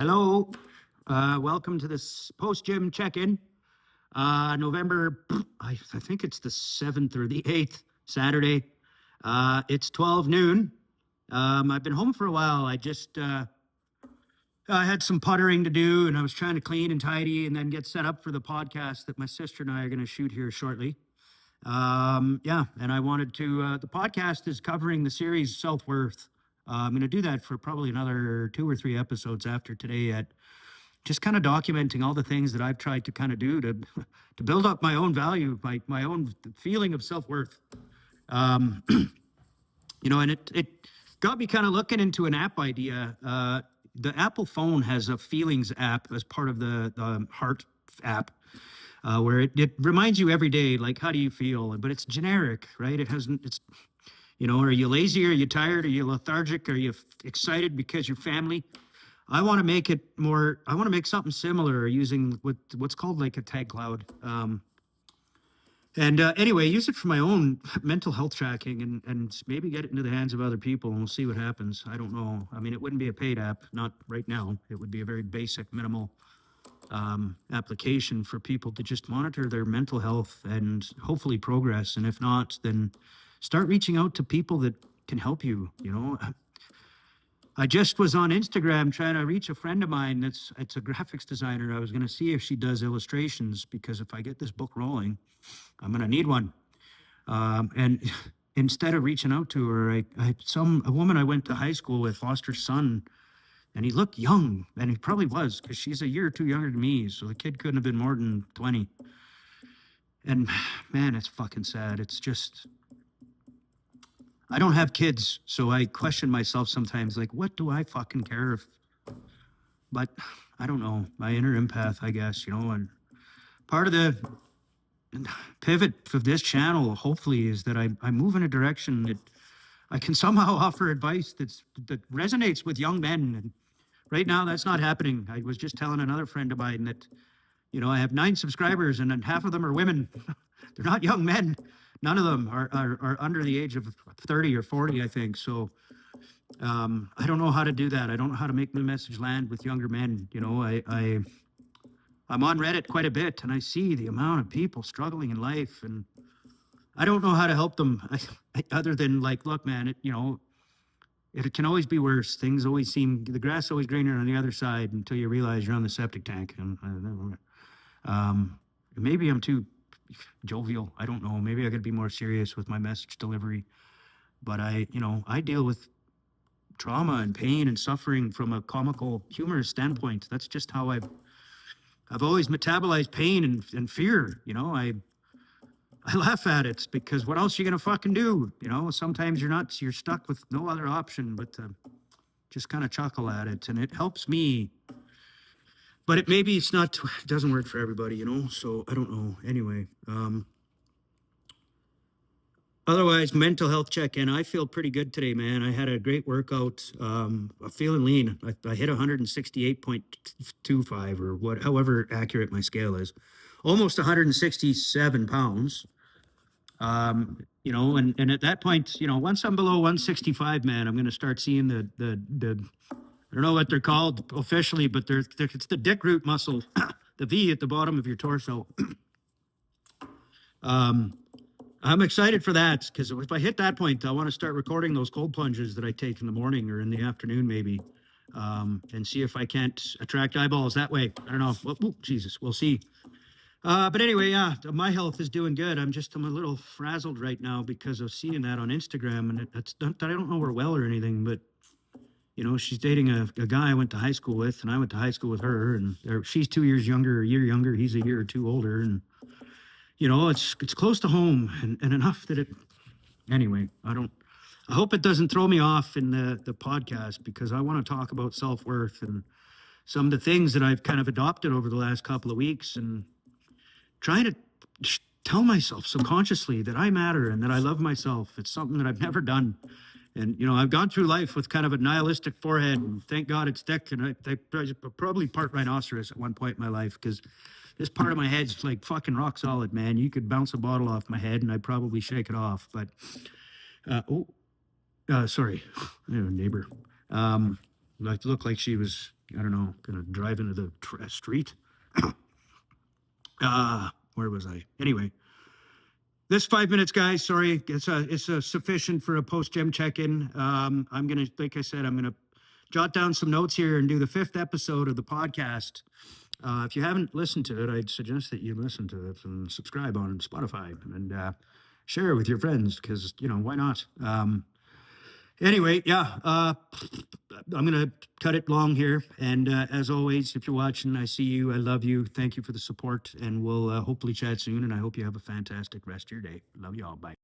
Hello. Welcome to this post-gym check-in. November, I think it's the 7th or the 8th, Saturday. It's 12 noon. I've been home for a while. I had some puttering to do, and I was trying to clean and tidy and then get set up for the podcast that my sister and I are going to shoot here shortly. Yeah, and I wanted to, the podcast is covering the series Self-Worth. I'm going to do that for probably another 2 or 3 episodes after today at just kind of documenting all the things that I've tried to kind of do to to build up my own value, my own feeling of self-worth. Um, and it got me kind of looking into an app idea. The Apple phone has a feelings app as part of the heart app, where it reminds you every day, like, how do you feel? But it's generic, right? Are you lazy? Are you tired? Are you lethargic? Are you excited because your family? I want to make it more. I want to make something similar using what's called like a tag cloud. And anyway, use it for my own mental health tracking and maybe get it into the hands of other people and we'll see what happens. I don't know. I mean, it wouldn't be a paid app, not right now. It would be a very basic, minimal application for people to just monitor their mental health and hopefully progress. And if not, then start reaching out to people that can help you. I just was on Instagram trying to reach a friend of mine it's a graphics designer. I was going to see if she does illustrations because if I get this book rolling, I'm going to need one. And instead of reaching out to her, a woman I went to high school with lost her son, and he looked young, and he probably was because she's a year or two younger than me, so the kid couldn't have been more than 20. And man, it's fucking sad. It's just I don't have kids, so I question myself sometimes, like, what do I fucking care if? But I don't know. My inner empath, I guess, and part of the pivot for this channel, hopefully, is that I move in a direction that I can somehow offer advice that resonates with young men. And right now, that's not happening. I was just telling another friend of mine that, I have 9 subscribers and then half of them are women. They're not young men. None of them are under the age of 30 or 40, I think. So I don't know how to do that. I don't know how to make the message land with younger men. I'm on Reddit quite a bit, and I see the amount of people struggling in life, and I don't know how to help them other than like, look, man, it can always be worse. Things always seem the grass always greener on the other side until you realize you're on the septic tank. And maybe I'm too jovial. I don't know. Maybe I got to be more serious with my message delivery. But I deal with trauma and pain and suffering from a comical, humorous standpoint. That's just how I've always metabolized pain and fear. I laugh at it because what else are you gonna fucking do? Sometimes you're stuck with no other option but to just kind of chuckle at it, and it helps me. But it doesn't work for everybody, so I don't know. Anyway, otherwise, mental health check-in. I feel pretty good today, man. I had a great workout. I'm feeling lean. I hit 168.25 or however accurate my scale is. Almost 167 pounds. And at that point, once I'm below 165, man, I'm going to start seeing the I don't know what they're called officially, but it's the dick root muscle, the V at the bottom of your torso. I'm excited for that because if I hit that point, I want to start recording those cold plunges that I take in the morning or in the afternoon, maybe, and see if I can't attract eyeballs that way. I don't know. Jesus, we'll see. But anyway, yeah, my health is doing good. I'm a little frazzled right now because of seeing that on Instagram, and it's not, I don't know her well or anything, but she's dating a guy I went to high school with, and I went to high school with her, and she's 2 years younger, a year younger. He's a year or two older, and it's close to home and enough that it. Anyway, I hope it doesn't throw me off in the podcast because I want to talk about self-worth and some of the things that I've kind of adopted over the last couple of weeks and trying to tell myself subconsciously that I matter and that I love myself. It's something that I've never done. And, I've gone through life with kind of a nihilistic forehead, and thank God it's thick. And I probably part rhinoceros at one point in my life because this part of my head's like fucking rock solid, man. You could bounce a bottle off my head and I'd probably shake it off. But, sorry, neighbor. Looked like she was I don't know, gonna drive into the street. Where was I? Anyway, this 5 minutes, guys. Sorry, it's sufficient for a post gym check in. I'm gonna, like I said, I'm gonna jot down some notes here and do the 5th episode of the podcast. If you haven't listened to it, I'd suggest that you listen to it and subscribe on Spotify and share it with your friends because, why not? Anyway, yeah, I'm going to cut it long here. And as always, if you're watching, I see you. I love you. Thank you for the support. And we'll hopefully chat soon. And I hope you have a fantastic rest of your day. Love you all. Bye.